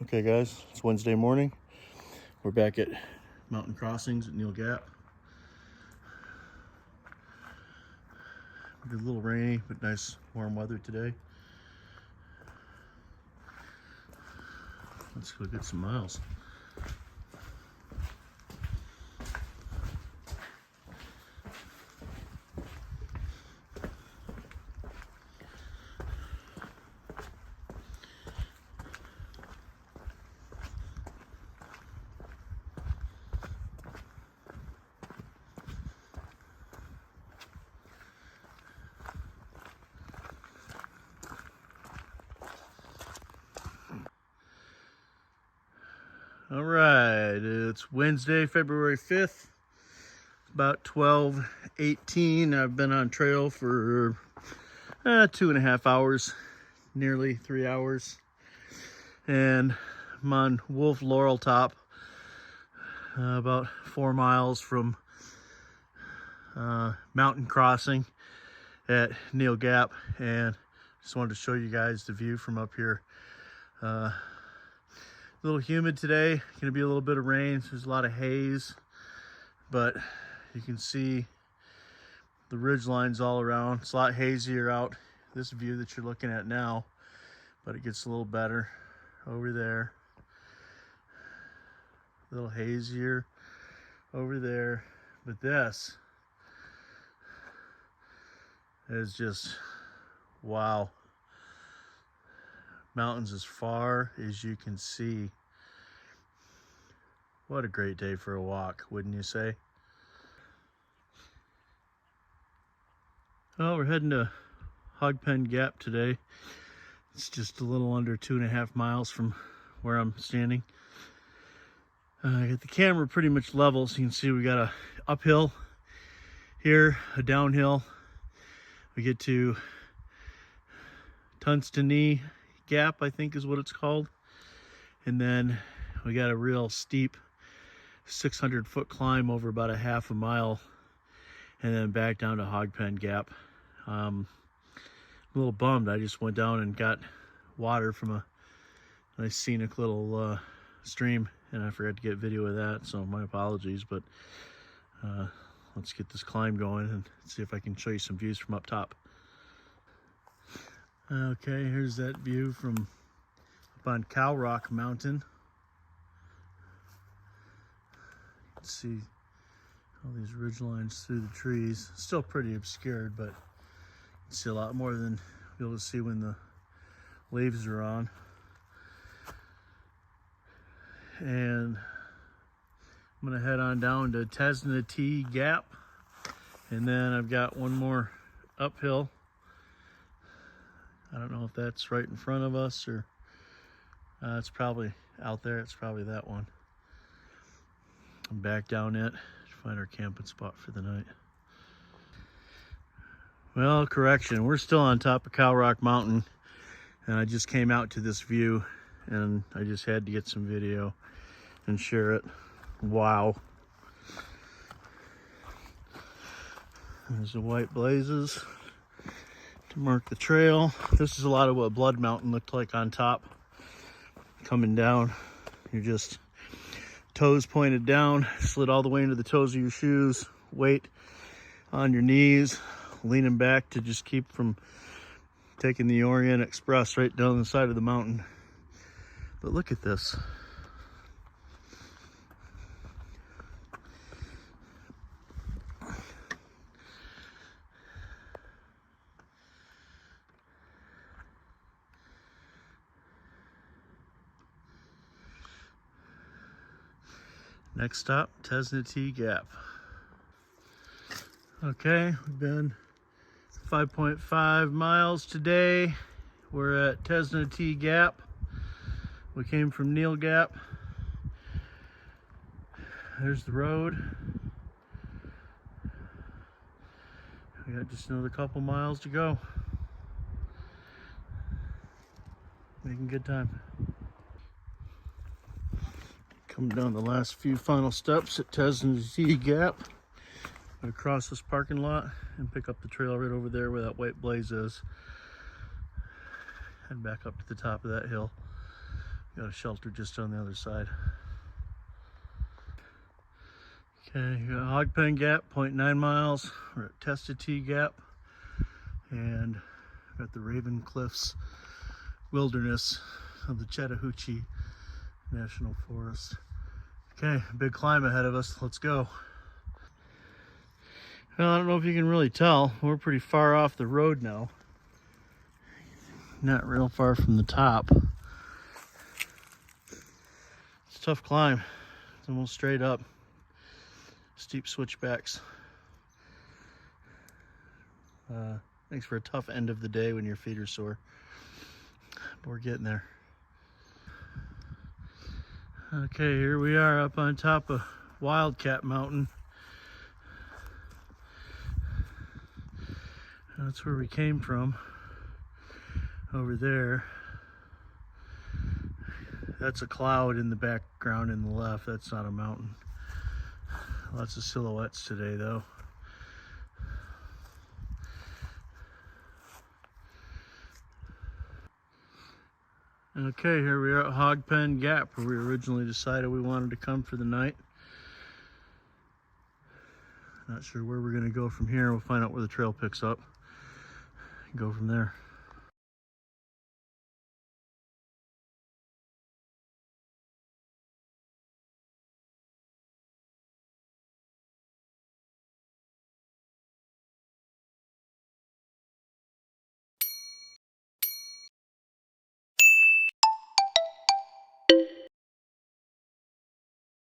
Okay guys, it's Wednesday morning. We're back at mountain crossings at Neel Gap. It's a little rainy, but nice warm weather today. Let's go get some miles. All right, it's Wednesday, February 5th. About 12:18. I've been on trail for 2.5 hours, nearly 3 hours. And I'm on Wolf Laurel Top, about 4 miles from mountain crossing at Neel Gap. And just wanted to show you guys the view from up here. A little humid today, gonna be a little bit of rain, so there's a lot of haze, but you can see the ridge lines all around. It's a lot hazier out this view that you're looking at now, but it gets a little better over there. A little hazier over there, but this is just wow. Mountains as far as you can see. What a great day for a walk, wouldn't you say? Well, we're heading to Hogpen Gap today. It's just a little under 2.5 miles from where I'm standing. I got the camera pretty much level, so you can see we got a uphill here, a downhill. We get to Tesnatee Gap, I think is what it's called. And then we got a real steep 600-foot climb over about a half a mile, and then back down to Hogpen Gap. I'm a little bummed. I just went down and got water from a nice scenic little stream, and I forgot to get video of that, so my apologies. But let's get this climb going and see if I can show you some views from up top. Okay, here's that view from up on Cowrock Mountain. You can see all these ridge lines through the trees. Still pretty obscured, but you can see a lot more than you'll be able to see when the leaves are on. And I'm gonna head on down to Tesnatee Gap, and then I've got one more uphill. I don't know if that's right in front of us or it's probably out there. It's probably that one. I'm back down it to find our camping spot for the night. Well, correction, we're still on top of Cowrock Mountain, and I just came out to this view and I just had to get some video and share it. Wow. There's the white blazes to mark the trail. This is a lot of what Blood Mountain looked like on top. Coming down, you're just toes pointed down, slid all the way into the toes of your shoes, weight on your knees, leaning back to just keep from taking the Orient Express right down the side of the mountain. But look at this. Next stop, Tesnatee Gap. Okay, we've been 5.5 miles today. We're at Tesnatee Gap. We came from Neel Gap. There's the road. We got just another couple miles to go. Making good time. Come down the last few final steps at Tesnatee Gap. I'm gonna cross this parking lot and pick up the trail right over there where that white blaze is. Head back up to the top of that hill. Got a shelter just on the other side. Okay, you got Hogpen Gap, 0.9 miles. We're at Tesnatee Gap, and got the Raven Cliffs wilderness of the Chattahoochee National Forest. Okay, big climb ahead of us. Let's go. Well, I don't know if you can really tell. We're pretty far off the road now. Not real far from the top. It's a tough climb. It's almost straight up. Steep switchbacks. Makes for a tough end of the day when your feet are sore. But we're getting there. Okay, here we are up on top of Wildcat Mountain. That's where we came from. Over there. That's a cloud in the background in the left. That's not a mountain. Lots of silhouettes today though. Okay, here we are at Hogpen Gap, where we originally decided we wanted to come for the night. Not sure where we're going to go from here. We'll find out where the trail picks up and go from there.